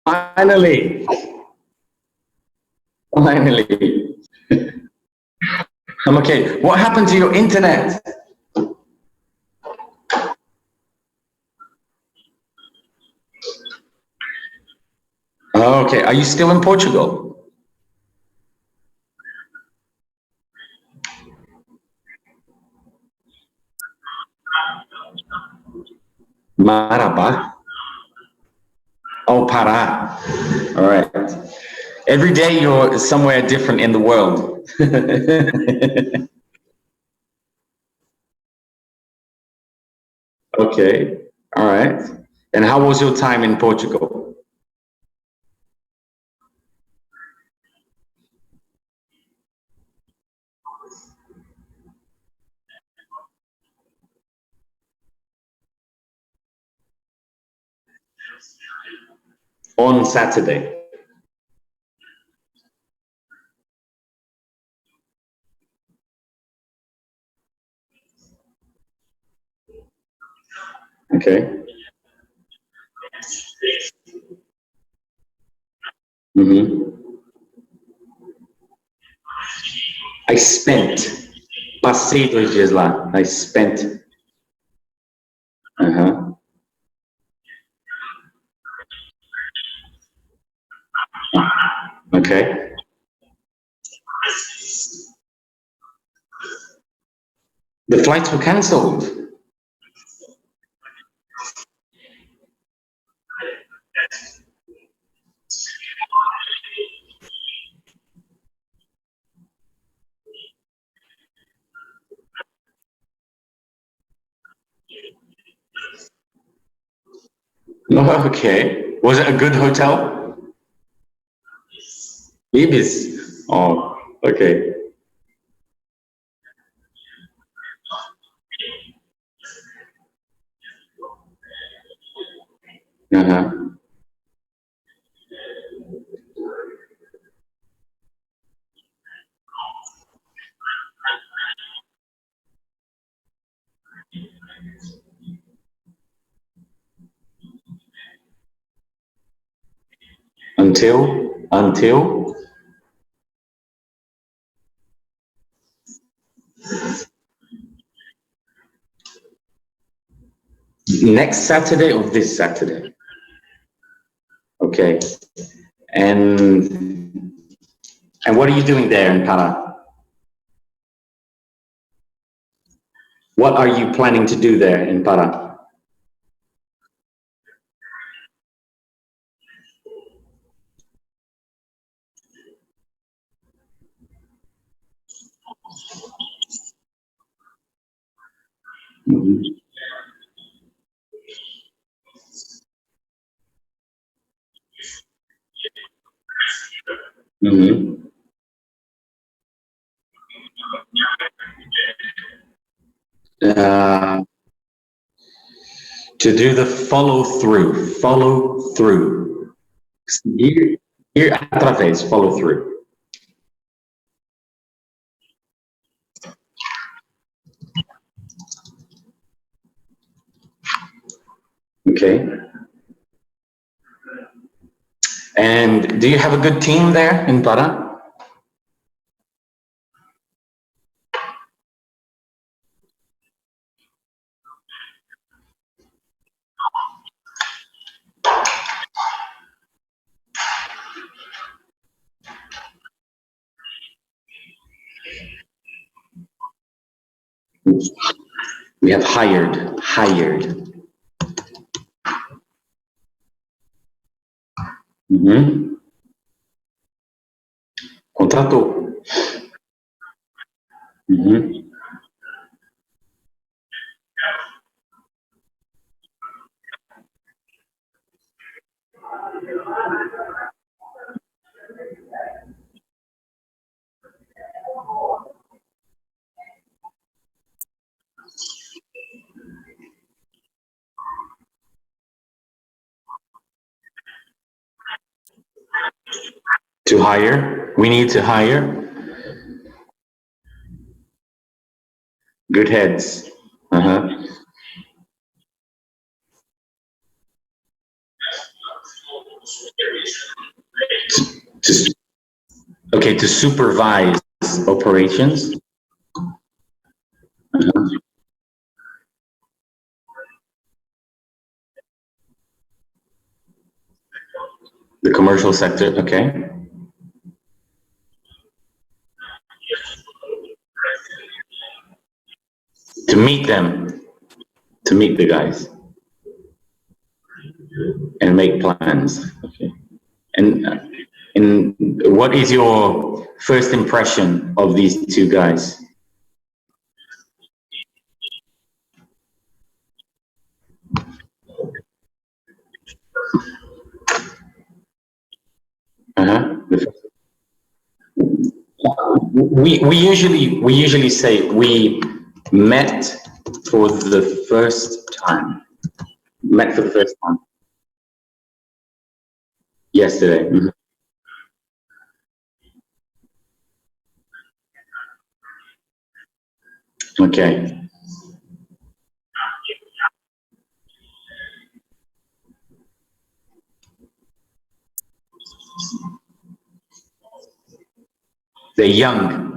Finally. Finally. I'm okay. What happened to your internet? Oh, okay. Are you still in Portugal? Marabá? Oh, Pará. All right. Every day you're somewhere different in the world. Okay. All right. And how was your time in Portugal? On Saturday. Okay. Mm-hmm. I spent. Passei 2 dias lá. I spent. Uh-huh. Okay. The flights were cancelled. Okay. Was it a good hotel? Ibis. Oh, okay. Uh-huh. Until next Saturday or this Saturday? Okay. And what are you doing there in Para? What are you planning to do there in Para? Mm-hmm. Mm-hmm. Uh, to do the follow through. Ir através, follow through. Okay. And do you have a good team there in Para? We have hired. Mm-hmm. Contratou. Mm-hmm. To hire, we need to hire good heads. Uh-huh. To, okay, to supervise operations. Uh-huh. The commercial sector, okay. To meet them, to meet the guys and make plans. Okay. And and what is your first impression of these two guys? Uh-huh. We usually say we met for the first time. Met for the first time yesterday. Mhm. Okay. They're young.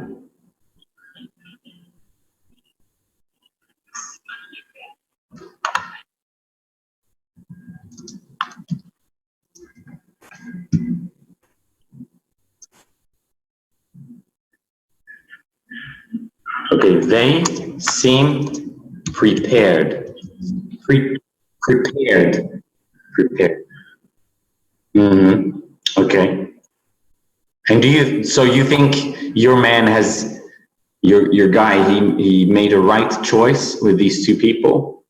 Okay. They seem prepared. Prepared. Prepared. Hmm. Okay. And so you think your man has, your guy, he made a right choice with these two people?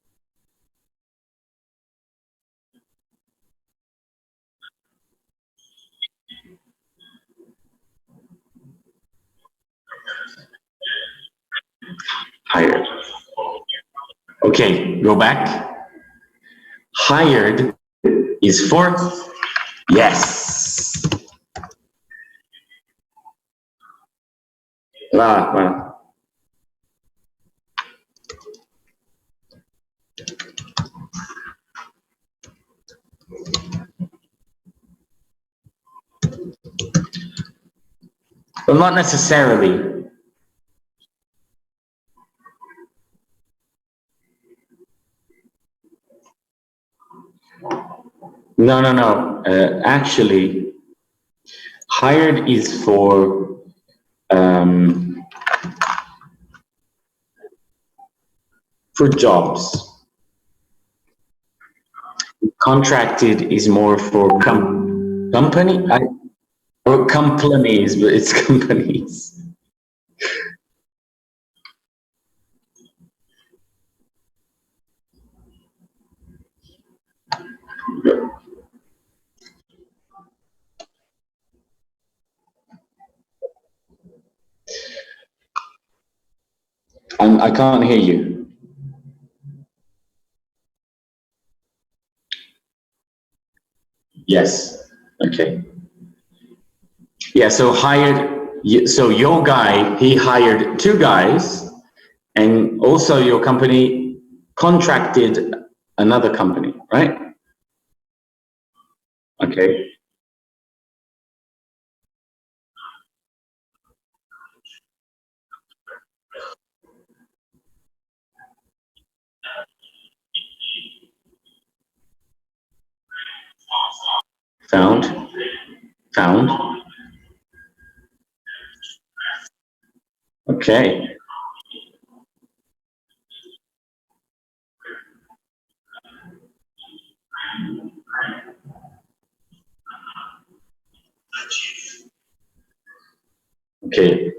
Hired. Okay, go back. Hired is for, yes. Well, well, not necessarily. No, no, no. Actually, hired is um, for jobs. Contracted is more for company, or companies, but it's companies. I can't hear you. Yes. Okay. Yeah. So so your guy, he hired two guys, and also your company contracted another company, right? Okay. Found. Found. Okay. Okay.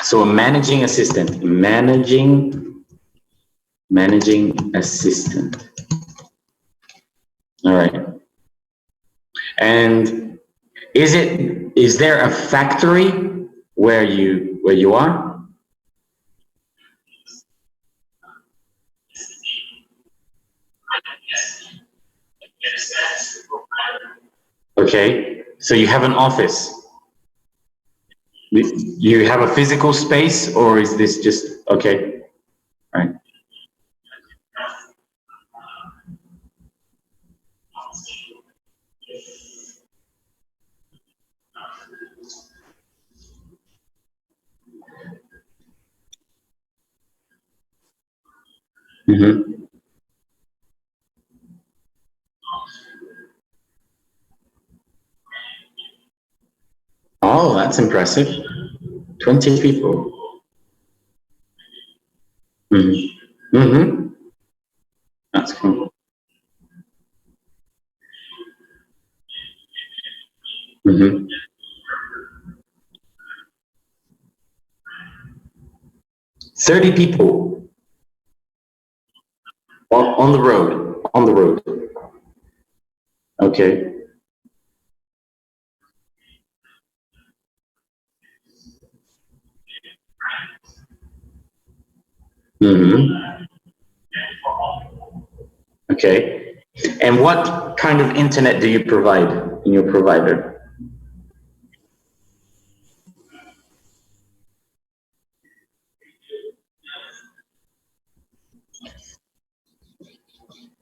So a managing assistant. All right. And is there a factory where you are? Okay. So you have an office. You have a physical space, or is this just okay? Right. Mm-hmm. Oh, that's impressive. 20 people. Mm-hmm. Mm-hmm. That's cool. Mm-hmm. 30 people on the road. On the road. Okay. Mm-hmm. Okay. And what kind of internet do you provide in your provider?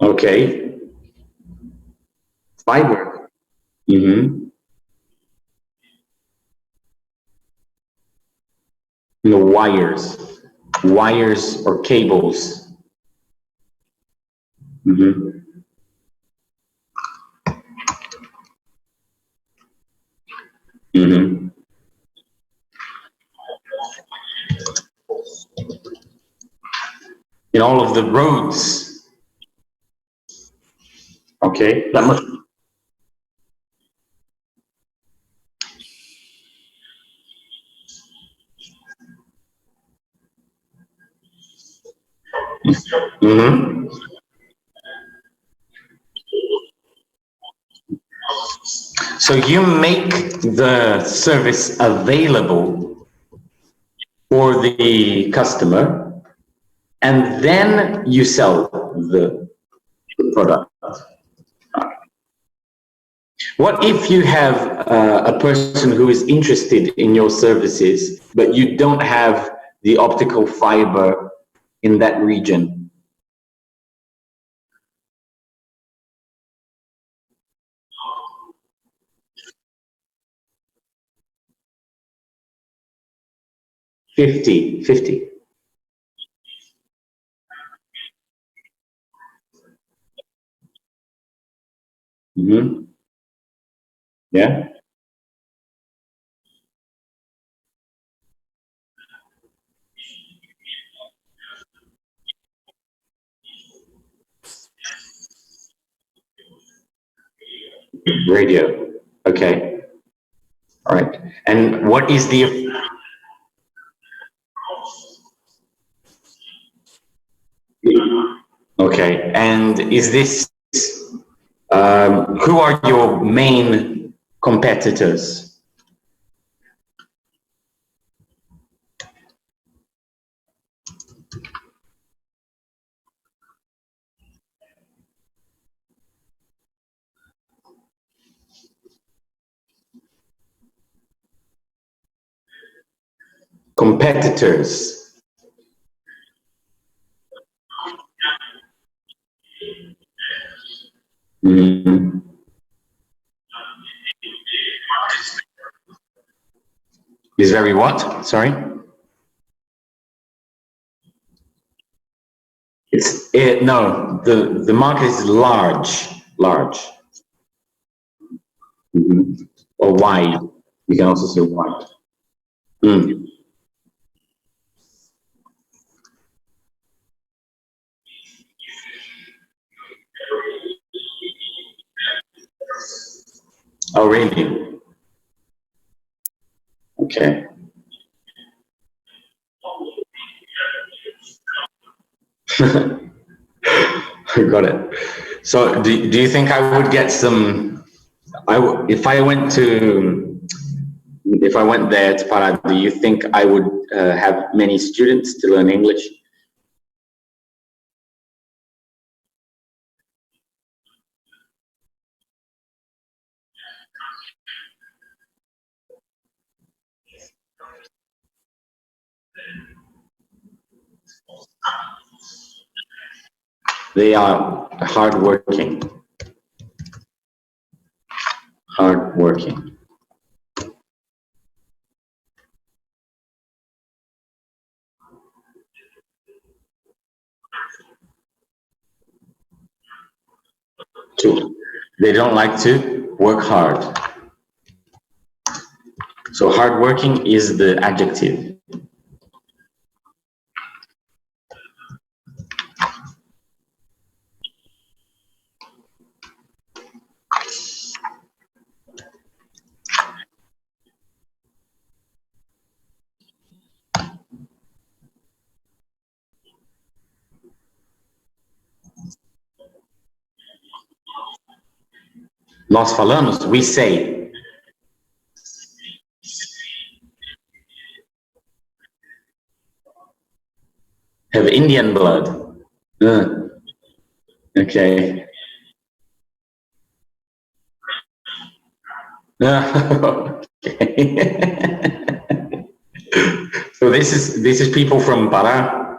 Okay. Fiber. Mm-hmm. No wires. Wires or cables. Mm-hmm. Mm-hmm. In all of the roads. Okay. That must. Mm-hmm. So you make the service available for the customer, and then you sell the product. What if you have a person who is interested in your services, but you don't have the optical fiber in that region? 50, 50. Mm-hmm. Yeah, radio. Okay, all right. And what is the, okay, and is this, who are your main competitors? Competitors. Mm. Is very what? Sorry? No, the market is large, large. Mhm. Or wide. You can also say wide. Mm. Oh, really? Okay. Got it. So do you think I would get some, if I went to, if I went there to Pará, do you think I would have many students to learn English? They are hardworking, hardworking. To, they don't like to work hard. So hardworking is the adjective. Nós falamos, we say. Have Indian blood. Okay. Okay. So this is people from Pará.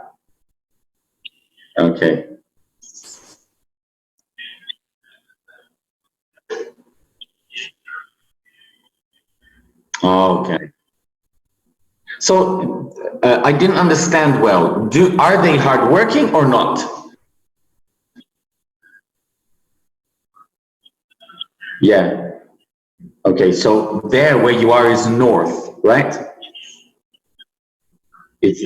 Okay. Oh, okay. So I didn't understand well. Are they hardworking or not? Yeah. Okay. So there, where you are, is north, right? It's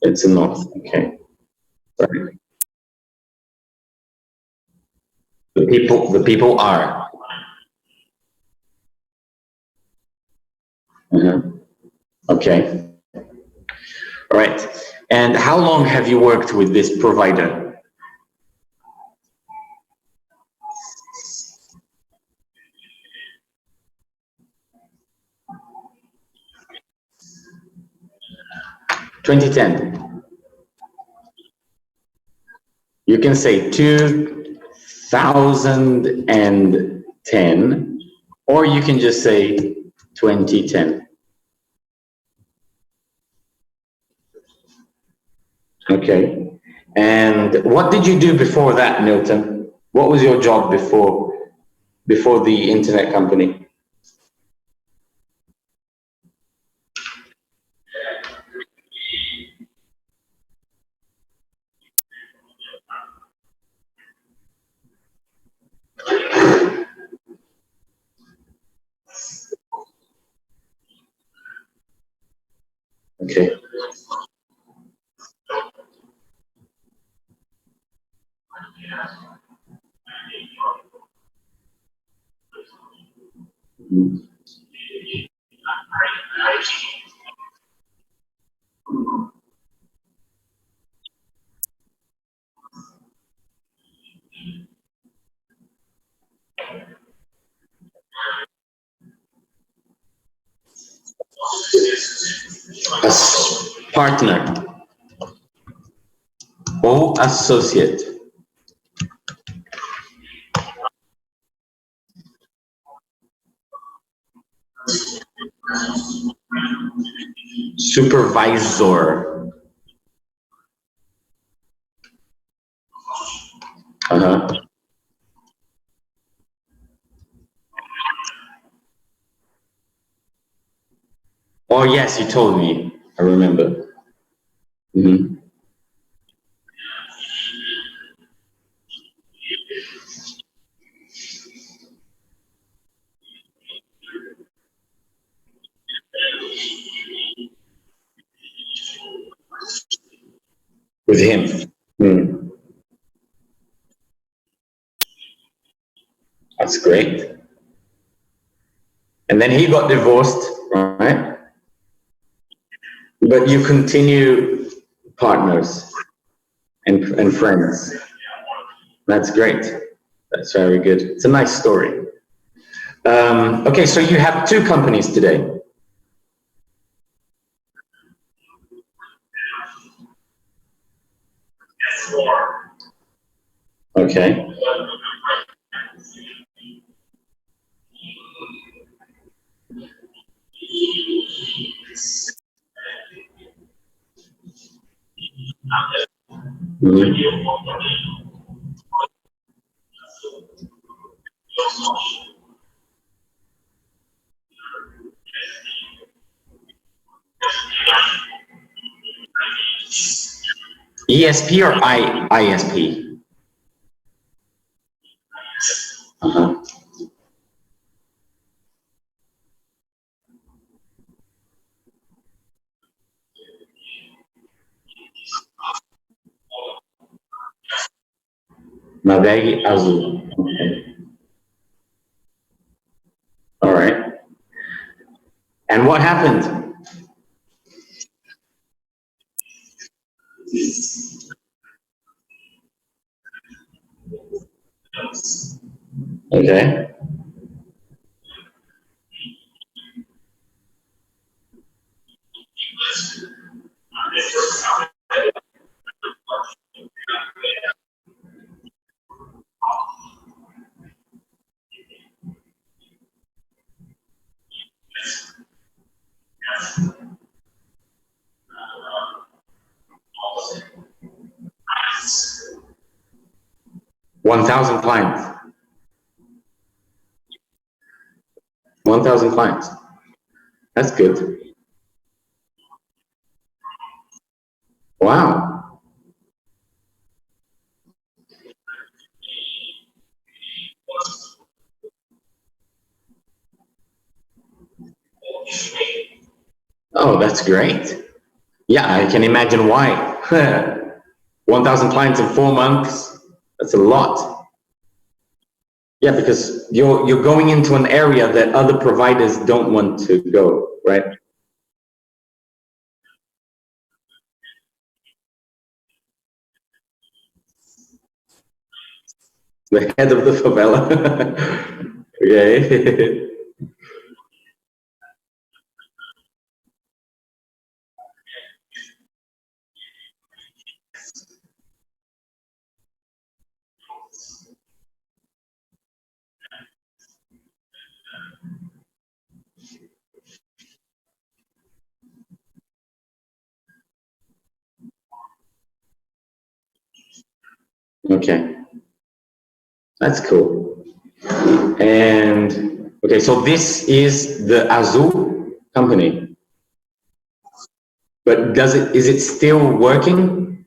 it's north. Okay. Right. The people are. Mhm. Okay. All right. And how long have you worked with this provider? 2010. You can say 2010, or you can just say 2010. Okay. And what did you do before that, Milton? What was your job before the internet company? Okay. As partner or associate. Supervisor. Uh-huh. Oh, yes, you told me. I remember. Mhm. With him. Hmm. That's great. And then he got divorced, right? But you continue partners and friends. That's great. That's very good. It's a nice story. Okay, so you have two companies today. Okay. Mhm. ESP or ISP? Mabeg azul. Okay. All right. And what happened? Okay. 1,000 clients. 1,000 clients. That's good. Wow. Oh, that's great. Yeah, I can imagine why. 1,000 clients in 4 months. That's a lot. Yeah, because you're going into an area that other providers don't want to go, right? The head of the favela. Okay. Okay, that's cool. And okay, so this is the Azul company, but is it still working?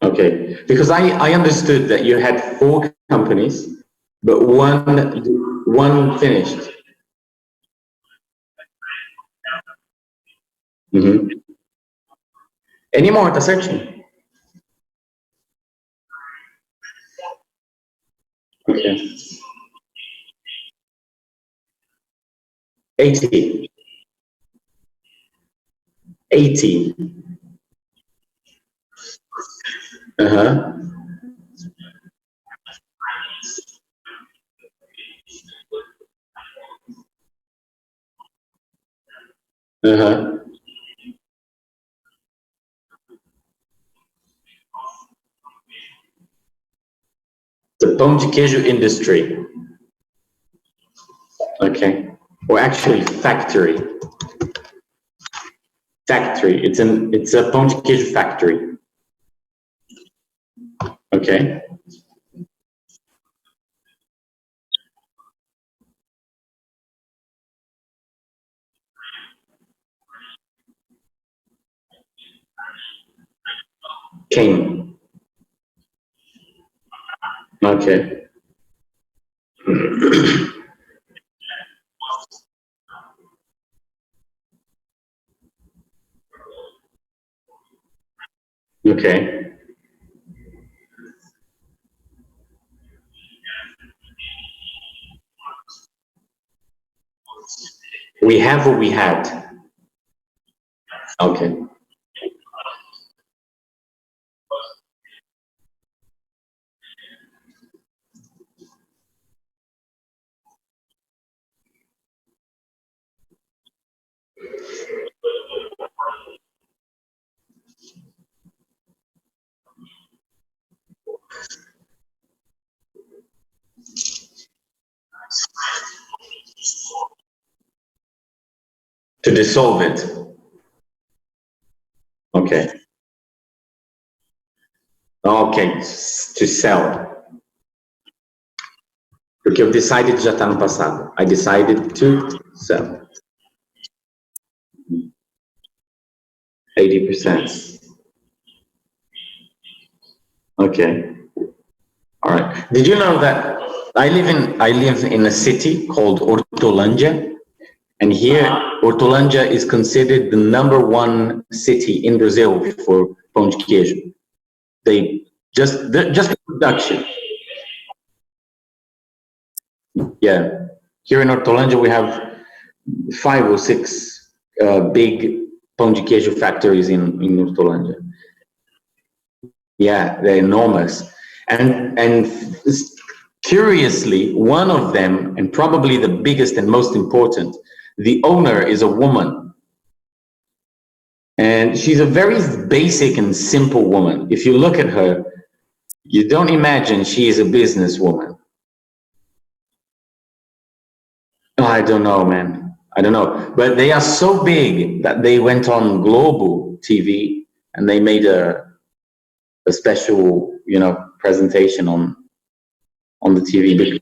Okay, because I understood that you had 4 companies, but one finished. Mm-hmm. Any more? Tá certinho. Okay. 80. 80. Uh-huh. Uh-huh. The pão de queijo industry. Okay. Or actually factory. Factory. It's a pão de queijo factory. Okay. Came. Okay. Okay. We have what we had. Okay. To dissolve it. Okay. Okay. To sell. Porque eu decided já está no passado. I decided to sell. 80%. Okay. All right. Did you know that I live in a city called Hortolândia, and here Hortolândia is considered the #1 city in Brazil for pão de queijo. Just the production. Yeah. Here in Hortolândia, we have 5 or 6 big pão de queijo factories in Hortolândia. Yeah, they're enormous. And curiously, one of them, and probably the biggest and most important, the owner is a woman. And she's a very basic and simple woman. If you look at her, you don't imagine she is a businesswoman. Oh, I don't know, man. I don't know. But they are so big that they went on global TV and they made a special, presentation on the TV.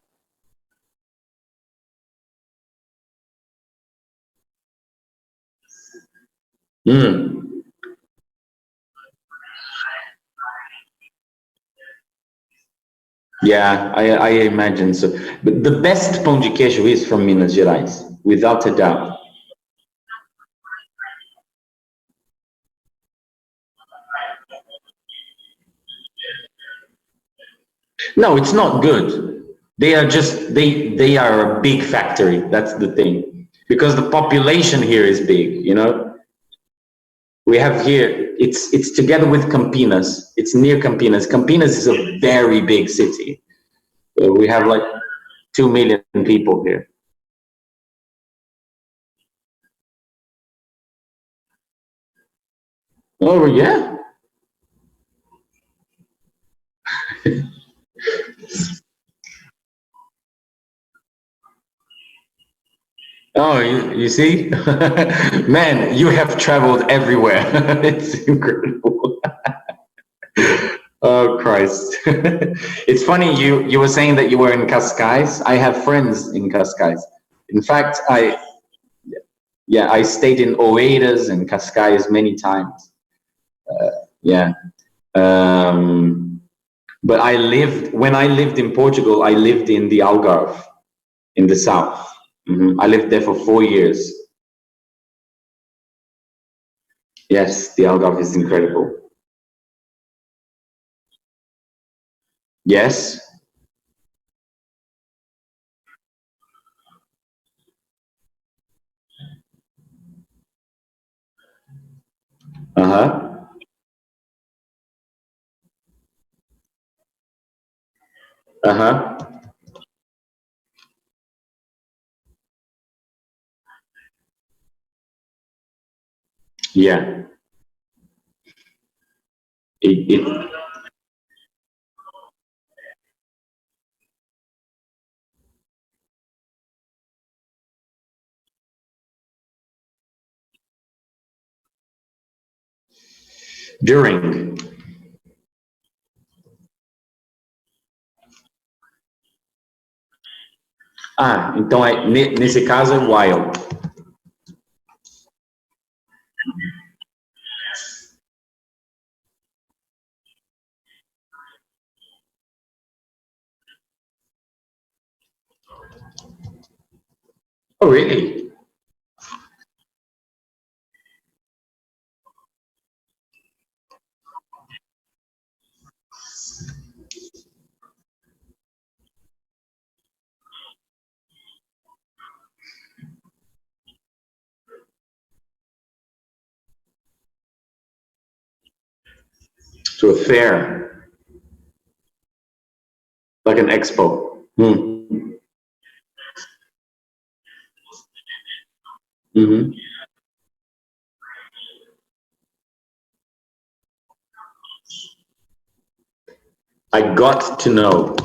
Mm. Yeah, I imagine so. But the best pão de queijo is from Minas Gerais, without a doubt. No, it's not good. They are a big factory. That's the thing. Because the population here is big. We have here, it's together with Campinas. It's near Campinas. Campinas is a very big city. We have like 2 million people here. Oh yeah. Oh, you see? Man, you have traveled everywhere. It's incredible. Oh Christ. It's funny you were saying that you were in Cascais. I have friends in Cascais. In fact, I stayed in Oeiras and Cascais many times. Yeah. Um, but when I lived in Portugal, I lived in the Algarve in the south. I lived there for 4 years. Yes, the Algarve is incredible. Yes. Uh-huh. Uh-huh. Yeah. It during. Ah, então nesse caso é wild. Oh, really? To a fair, like an expo. Hmm. I got to know.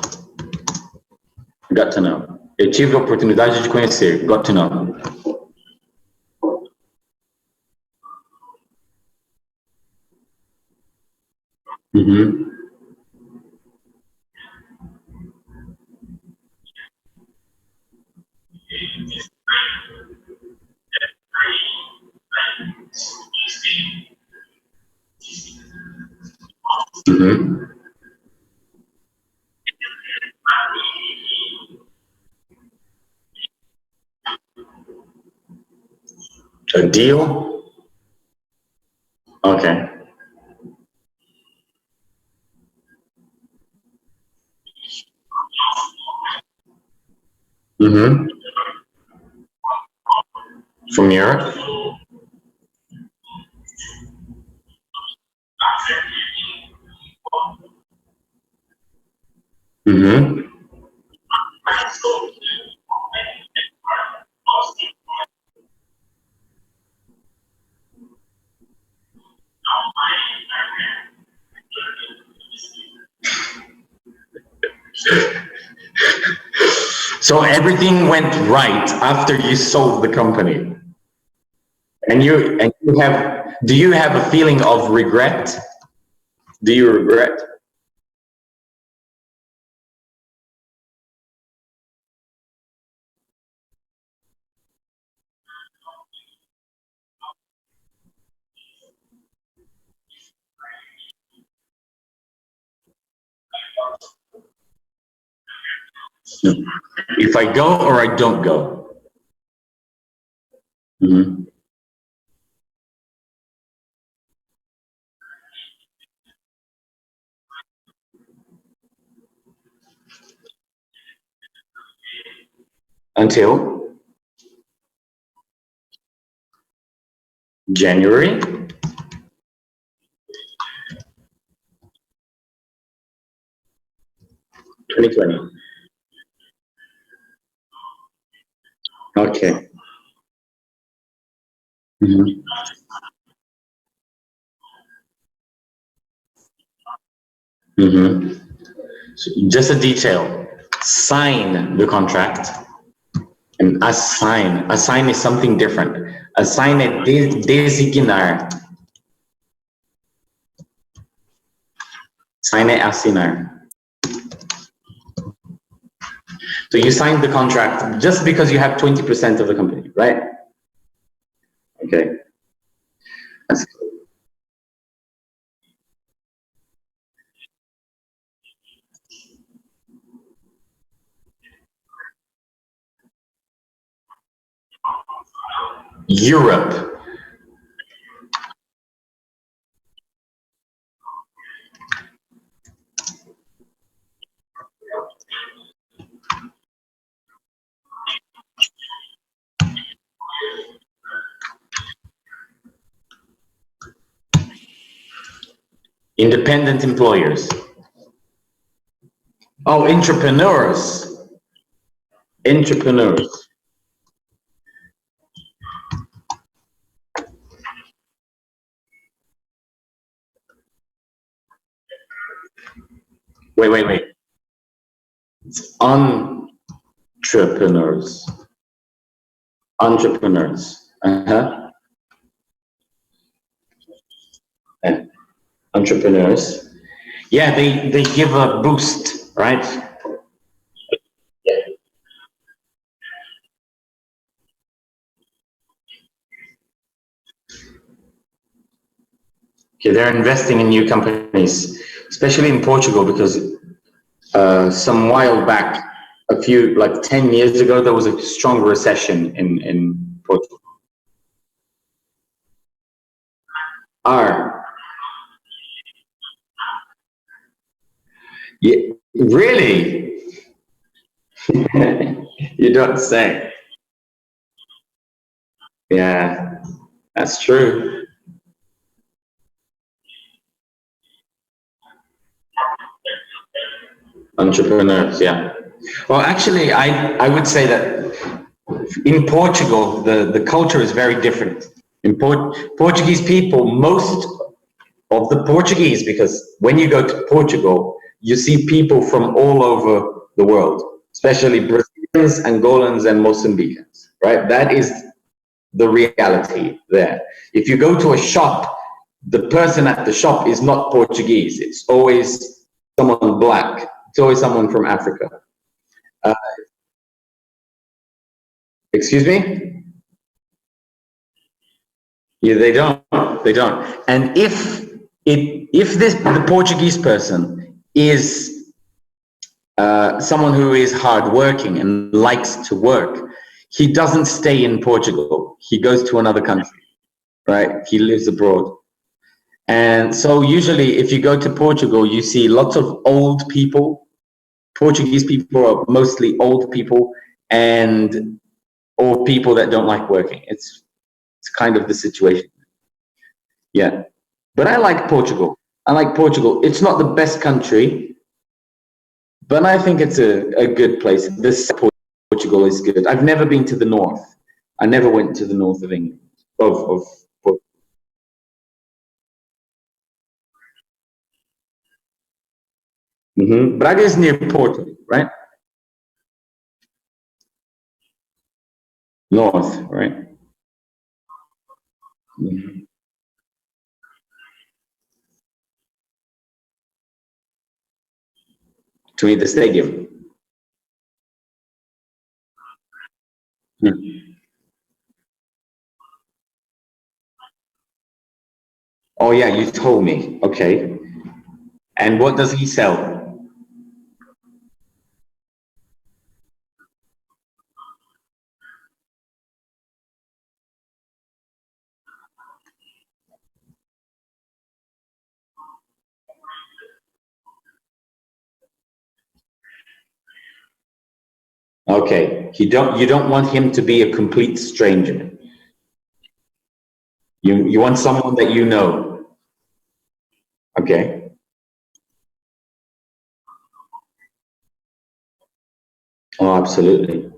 Got to know. Eu tive a oportunidade de conhecer. Got to know. Hmm. Hmm. A deal? Okay. Mm-hmm. From Europe. Mm-hmm. So everything went right after you sold the company, and you have. Do you have a feeling of regret? Do you regret? If I go or I don't go? Mhm. Until January 2020. Okay. Mhm. Mhm. So just a detail. Sign the contract and assign. Assign is something different. Assign it designar. Sign it assinar. So you signed the contract just because you have 20% of the company, right? Okay. That's Europe. Independent employers. Oh, entrepreneurs. Entrepreneurs. Wait, wait, wait. Entrepreneurs. Entrepreneurs. Uh-huh. Yeah. Entrepreneurs. Yeah, they give a boost, right? Okay, they're investing in new companies, especially in Portugal, because some while back, a few like 10 years ago, there was a strong recession in Portugal. Are yeah, really? You don't say. Yeah, that's true. Entrepreneurs, yeah. Well, actually, I would say that in Portugal, the culture is very different. In Portuguese people, most of the Portuguese, because when you go to Portugal, you see people from all over the world, especially Brazilians, Angolans, and Mozambicans, right? That is the reality there. If you go to a shop, the person at the shop is not Portuguese. It's always someone black. It's always someone from Africa. Uh, excuse me? Yeah, they don't. They don't. And if this the Portuguese person is someone who is hardworking and likes to work, he doesn't stay in Portugal. He goes to another country, right? He lives abroad. And so usually if you go to Portugal, you see lots of old people. Portuguese people are mostly old people and or people that don't like working. It's kind of the situation. Yeah, but I like Portugal. I like Portugal. It's not the best country, but I think it's a good place. This Portugal is good. I've never been to the north. I never went to the north of England. Of Braga is near Porto, right? North, right? Mhm. To meet the stadium. Hmm. Oh yeah, you told me. Okay. And what does he sell? Okay. You don't want him to be a complete stranger. You want someone that you know. Okay. Oh, absolutely.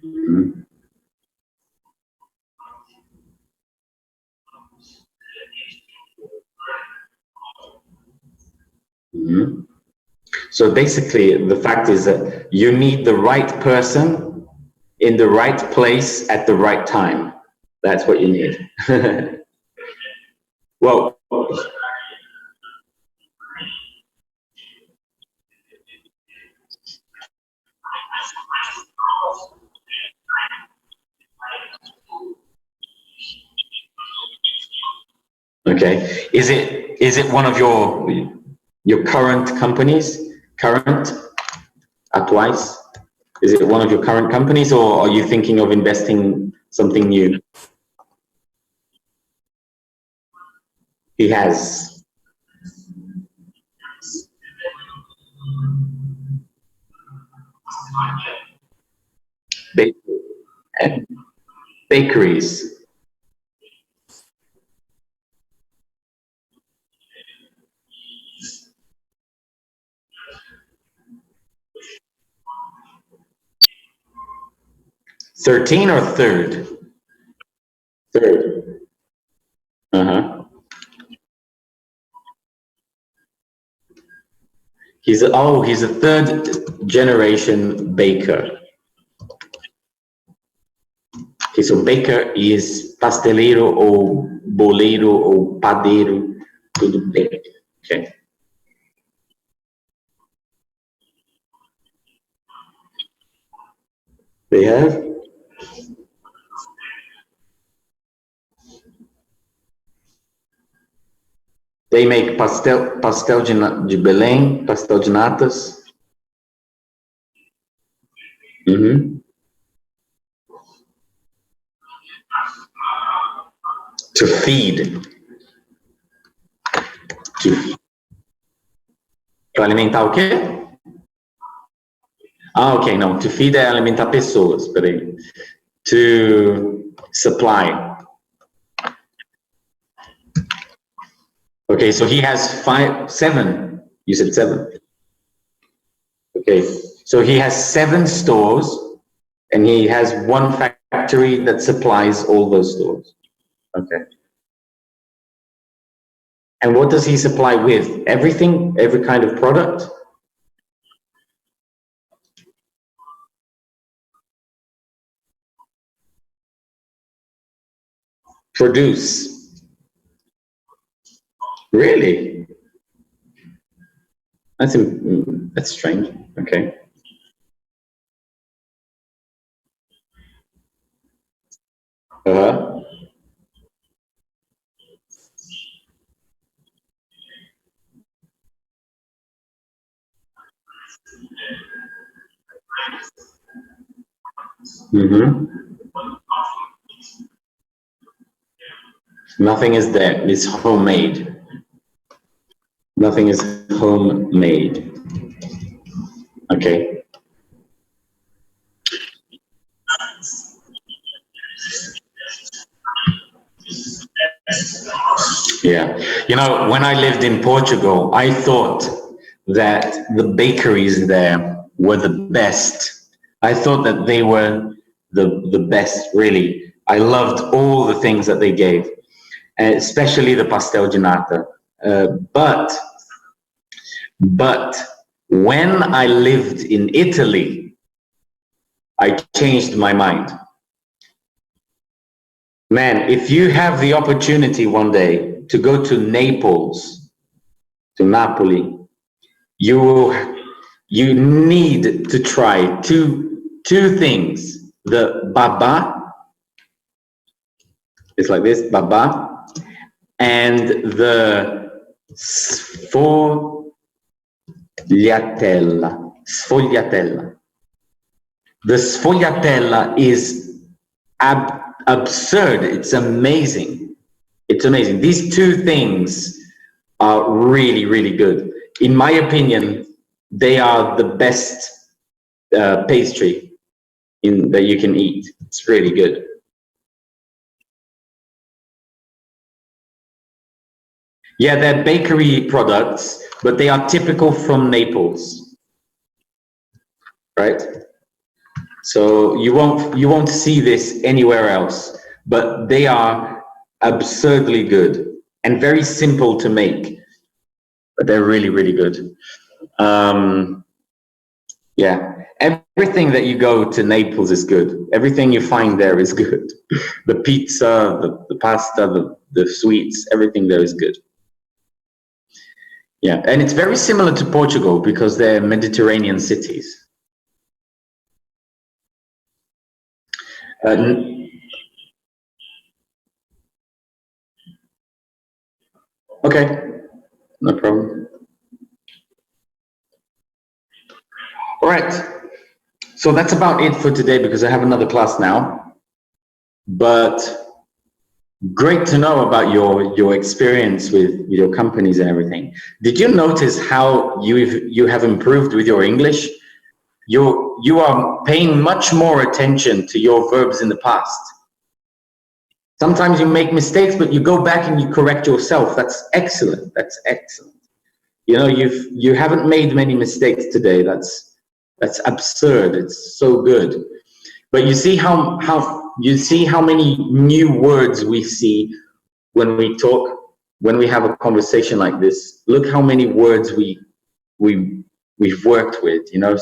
Mhm. Mhm. So basically, the fact is that you need the right person in the right place at the right time. That's what you need. Well, okay. Is it one of your current companies? Current, twice? Is it one of your current companies, or are you thinking of investing something new? He has ba- bakeries. 13 or third? Third. Uh-huh. He's a third generation baker. Okay, so baker is pasteleiro ou boleiro ou padeiro, tudo bem. Okay. They have. They make pastel de Belém, pastel de natas. Mhm. To feed, to, para alimentar o quê? Ah, ok, não. To feed é alimentar pessoas, peraí. To supply. Okay, so he has seven. You said seven. Okay, so he has 7 stores, and he has one factory that supplies all those stores. Okay. And what does he supply with? Everything, every kind of product? Produce. Really? That's strange. Okay. Uh-huh. Mm-hmm. Nothing is there. It's homemade. Nothing is homemade. Okay. Yeah. You know, when I lived in Portugal, I thought that the bakeries there were the best. I thought that they were the best, really. I loved all the things that they gave, especially the pastel de nata. But when I lived in Italy, I changed my mind. Man, if you have the opportunity one day to go to Naples, to Napoli, you will, you need to try two things. The baba, it's like this, baba, and the sfogliatella. The sfogliatella is absurd. It's amazing. It's amazing. These two things are really, really good. In my opinion, they are the best pastry that you can eat. It's really good. Yeah, they're bakery products, but they are typical from Naples, right? So you won't see this anywhere else, but they are absurdly good and very simple to make, but they're really, really good. Yeah, everything that you go to Naples is good. Everything you find there is good. The pizza, the pasta, the sweets, everything there is good. Yeah, and it's very similar to Portugal because they're Mediterranean cities. Uh, okay, no problem. All right, so that's about it for today because I have another class now. But great to know about your experience with your companies and everything. Did you notice how you have improved with your English? You are paying much more attention to your verbs in the past. Sometimes you make mistakes, but you go back and you correct yourself. That's excellent. That's excellent. You know, you haven't made many mistakes today. That's absurd. It's so good. But you see how many new words we see when we talk, when we have a conversation like this. Look how many words we've worked with, you know.